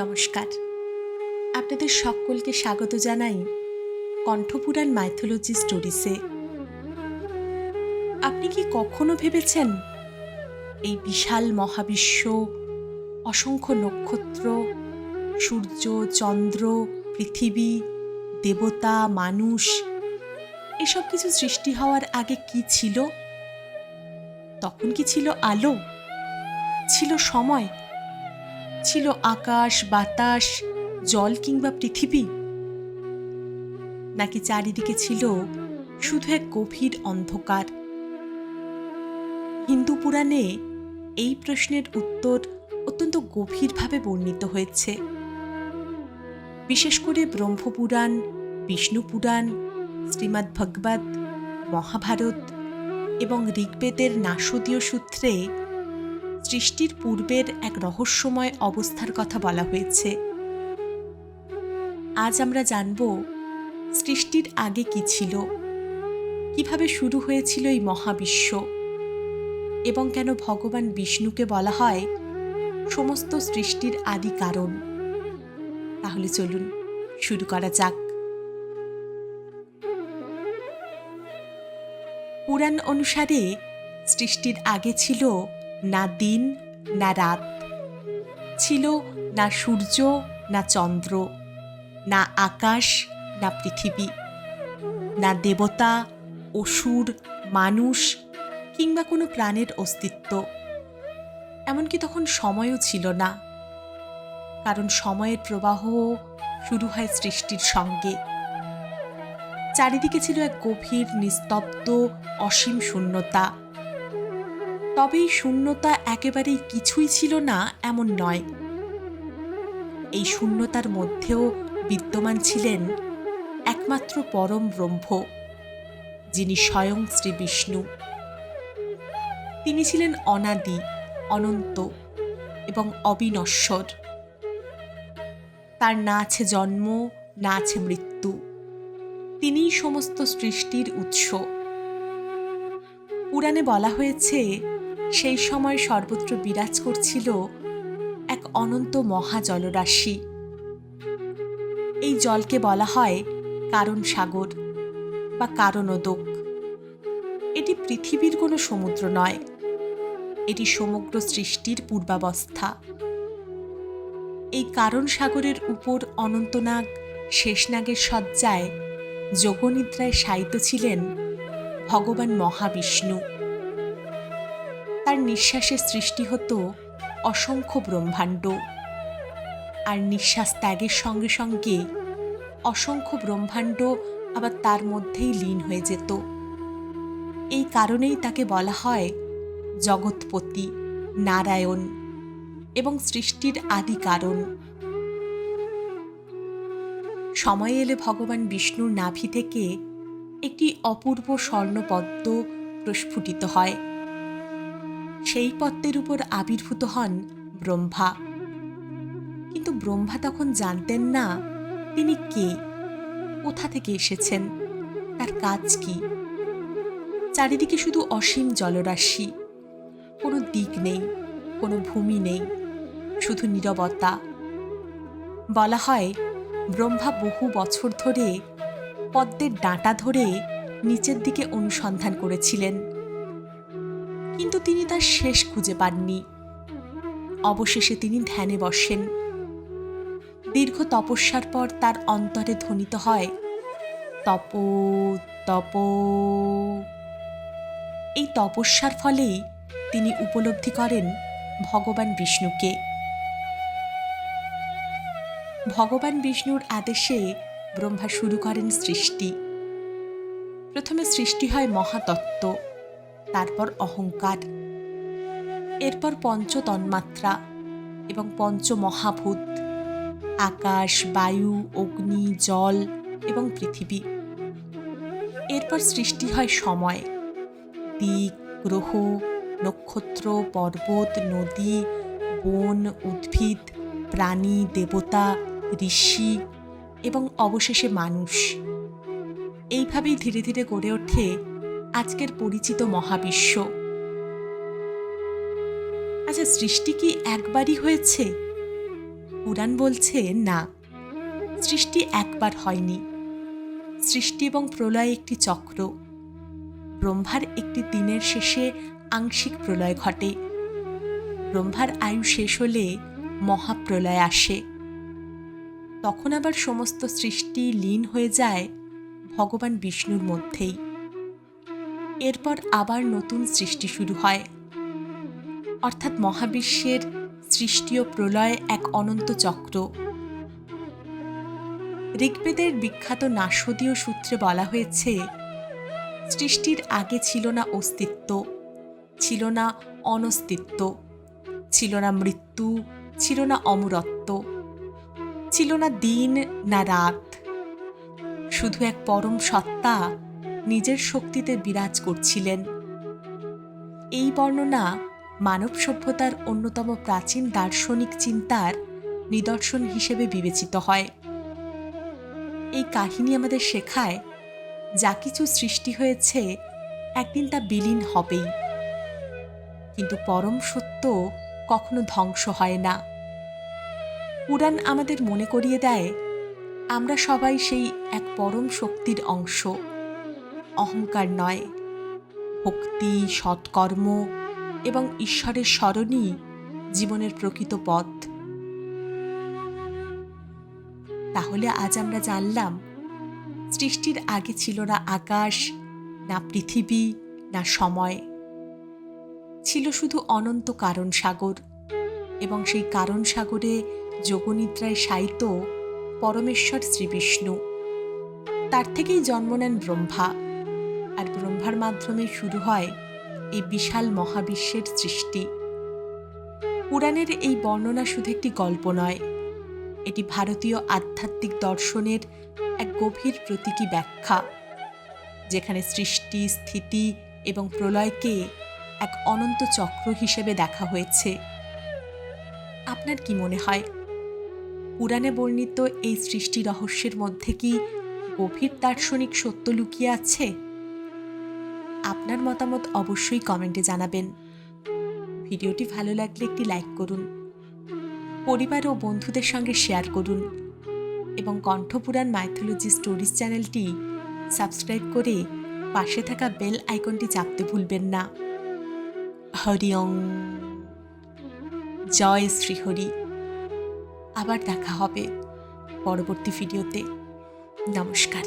নমস্কার, আপনাদের সকলকে স্বাগত জানাই কণ্ঠপুরাণ মাইথোলজি স্টোরিসে। আপনি কি কখনো ভেবেছেন এই বিশাল মহাবিশ্ব, অসংখ্য নক্ষত্র, সূর্য, চন্দ্র, পৃথিবী, দেবতা, মানুষ এসব কিছু সৃষ্টি হওয়ার আগে কি ছিল? তখন কি ছিল আলো? ছিল সময়? ছিল আকাশ, বাতাস, জল কিংবা পৃথিবী? নাকি চারিদিকে ছিল শুধু এক গভীর অন্ধকার? হিন্দু পুরাণে এই প্রশ্নের উত্তর অত্যন্ত গভীরভাবে বর্ণিত হয়েছে। বিশেষ করে ব্রহ্মপুরাণ, বিষ্ণু পুরাণ, শ্রীমদ্ ভগবত, মহাভারত এবং ঋগ্বেদের নাসদীয় সূত্রে সৃষ্টির পূর্বের এক রহস্যময় অবস্থার কথা বলা হয়েছে। আজ আমরা জানব সৃষ্টির আগে কি ছিল, কিভাবে শুরু হয়েছিল এই মহাবিশ্ব, এবং কেন ভগবান বিষ্ণুকে বলা হয় সমস্ত সৃষ্টির আদি কারণ। তাহলে চলুন শুরু করা যাক। পুরাণ অনুসারে সৃষ্টির আগে ছিল না দিন না রাত, ছিল না সূর্য না চন্দ্র, না আকাশ না পৃথিবী, না দেবতা, অসুর, মানুষ কিংবা কোনো প্রাণের অস্তিত্ব। এমনকি তখন সময়ও ছিল না, কারণ সময়ের প্রবাহ শুরু হয় সৃষ্টির সঙ্গে। চারিদিকে ছিল এক গভীর, নিস্তব্ধ, অসীম শূন্যতা। তবে এই শূন্যতা একেবারেই কিছুই ছিল না এমন নয়। এই শূন্যতার মধ্যেও বিদ্যমান ছিলেন একমাত্র পরম ব্রহ্ম, যিনি স্বয়ং শ্রী বিষ্ণু। তিনি ছিলেন অনাদি, অনন্ত এবং অবিনশ্বর। তার না আছে জন্ম, না আছে মৃত্যু। তিনিই সমস্ত সৃষ্টির উৎস। পুরাণে বলা হয়েছে সেই সময় সর্বত্র বিরাজ করছিল এক অনন্ত মহাজলরাশি। এই জলকে বলা হয় কারণ সাগর বা কারণোদক। এটি পৃথিবীর কোনো সমুদ্র নয়, এটি সমগ্র সৃষ্টির পূর্বাবস্থা। এই কারণ সাগরের উপর অনন্তনাগ শেষনাগের শয্যায় যোগনিদ্রায় শায়িত ছিলেন ভগবান মহাবিষ্ণু। তার নিঃশ্বাসের সৃষ্টি হতো অসংখ্য ব্রহ্মাণ্ড, আর নিঃশ্বাস ত্যাগের সঙ্গে সঙ্গে অসংখ্য ব্রহ্মাণ্ড আবার তার মধ্যেই লীন হয়ে যেত। এই কারণেই তাকে বলা হয় জগৎপতি, নারায়ণ এবং সৃষ্টির আদি কারণ। সময় এলে ভগবান বিষ্ণুর নাভি থেকে একটি অপূর্ব স্বর্ণপদ্ম প্রস্ফুটিত হয়। সেই পদ্মের উপর আবির্ভূত হন ব্রহ্মা। কিন্তু ব্রহ্মা তখন জানতেন না তিনি কে, কোথা থেকে এসেছেন, তার কাজ কি। চারিদিকে শুধু অসীম জলরাশি, কোনো দিক নেই, কোনো ভূমি নেই, শুধু নীরবতা। বলা হয় ব্রহ্মা বহু বছর ধরে পদ্মের ডাঁটা ধরে নিচের দিকে অনুসন্ধান করেছিলেন, কিন্তু তিনি তার শেষ খুঁজে পাননি। অবশেষে তিনি ধ্যানে বসেন। দীর্ঘ তপস্যার পর তার অন্তরে ধ্বনিত হয় তপ তপ। এই তপস্যার ফলেই তিনি উপলব্ধি করেন ভগবান বিষ্ণুকে। ভগবান বিষ্ণুর আদেশে ব্রহ্মা শুরু করেন সৃষ্টি। প্রথমে সৃষ্টি হয় মহাতত্ত্ব, তারপর অহংকার, এরপর পঞ্চ তন্মাত্রা এবং পঞ্চ মহাভূত, আকাশ, বায়ু, অগ্নি, জল এবং পৃথিবী। এরপর সৃষ্টি হয় সময়, দিক, গ্রহ, নক্ষত্র, পর্বত, নদী, বন, উদ্ভিদ, প্রাণী, দেবতা, ঋষি এবং অবশেষে মানুষ। এইভাবেই ধীরে ধীরে গড়ে ওঠে আজকের পরিচিত মহাবিশ্ব। আচ্ছা, সৃষ্টি কি একবারই হয়েছে? পুরাণ বলছে না, সৃষ্টি একবার হয়নি। সৃষ্টি এবং প্রলয় একটি চক্র। ব্রহ্মার একটি দিনের শেষে আংশিক প্রলয় ঘটে। ব্রহ্মার আয়ু শেষ হলে মহাপ্রলয় আসে। তখন আবার সমস্ত সৃষ্টি লীন হয়ে যায় ভগবান বিষ্ণুর মধ্যেই। এরপর আবার নতুন সৃষ্টি শুরু হয়, অর্থাৎ মহাবিশ্বের সৃষ্টি ও প্রলয় এক অনন্ত চক্র। ঋগ্বেদের বিখ্যাত নাসদীয় সূত্রে বলা হয়েছে, সৃষ্টির আগে ছিল না অস্তিত্ব, ছিল না অনস্তিত্ব, ছিল না মৃত্যু, ছিল না অমরত্ব, ছিল না দিন না রাত। শুধু এক পরম সত্তা নিজের শক্তিতে বিরাজ করছিলেন। এই বর্ণনা মানব সভ্যতার অন্যতম প্রাচীন দার্শনিক চিন্তার নিদর্শন হিসেবে বিবেচিত হয়। এই কাহিনী আমাদের শেখায়, যা কিছু সৃষ্টি হয়েছে একদিন তা বিলীন হবেই, কিন্তু পরম সত্য কখনো ধ্বংস হয় না। পুরাণ আমাদের মনে করিয়ে দেয়, আমরা সবাই সেই এক পরম শক্তির অংশ। অহংকার নয়, ভক্তি, সৎকর্ম এবং ঈশ্বরের স্মরণই জীবনের প্রকৃত পথ। তাহলে আজ আমরা জানলাম, সৃষ্টির আগে ছিল না আকাশ, না পৃথিবী, না সময়। ছিল শুধু অনন্ত কারণ সাগর, এবং সেই কারণ সাগরে যোগনিদ্রায় শায়িত পরমেশ্বর শ্রীবিষ্ণু। তার থেকেই জন্ম নেন ব্রহ্মা, আর ব্রহ্মার মাধ্যমে শুরু হয় এই বিশাল মহাবিশ্বের সৃষ্টি। পুরাণের এই বর্ণনা শুধু একটি গল্প নয়, এটি ভারতীয় আধ্যাত্মিক দর্শনের এক গভীর প্রতীকী ব্যাখ্যা, যেখানে সৃষ্টি, স্থিতি এবং প্রলয়কে এক অনন্ত চক্র হিসেবে দেখা হয়েছে। আপনার কি মনে হয়, পুরাণে বর্ণিত এই সৃষ্টি রহস্যের মধ্যে কি গভীর দার্শনিক সত্য লুকিয়ে আছে? আপনার মতামত অবশ্যই কমেন্টে জানাবেন। ভিডিওটি ভালো লাগলে একটি লাইক করুন, পরিবার ও বন্ধুদের সঙ্গে শেয়ার করুন, এবং কণ্ঠপুরাণ মাইথোলজি স্টোরিজ চ্যানেলটি সাবস্ক্রাইব করে পাশে থাকা বেল আইকনটি চাপতে ভুলবেন না। হরি ওম। জয় শ্রীহরি। আবার দেখা হবে পরবর্তী ভিডিওতে। নমস্কার।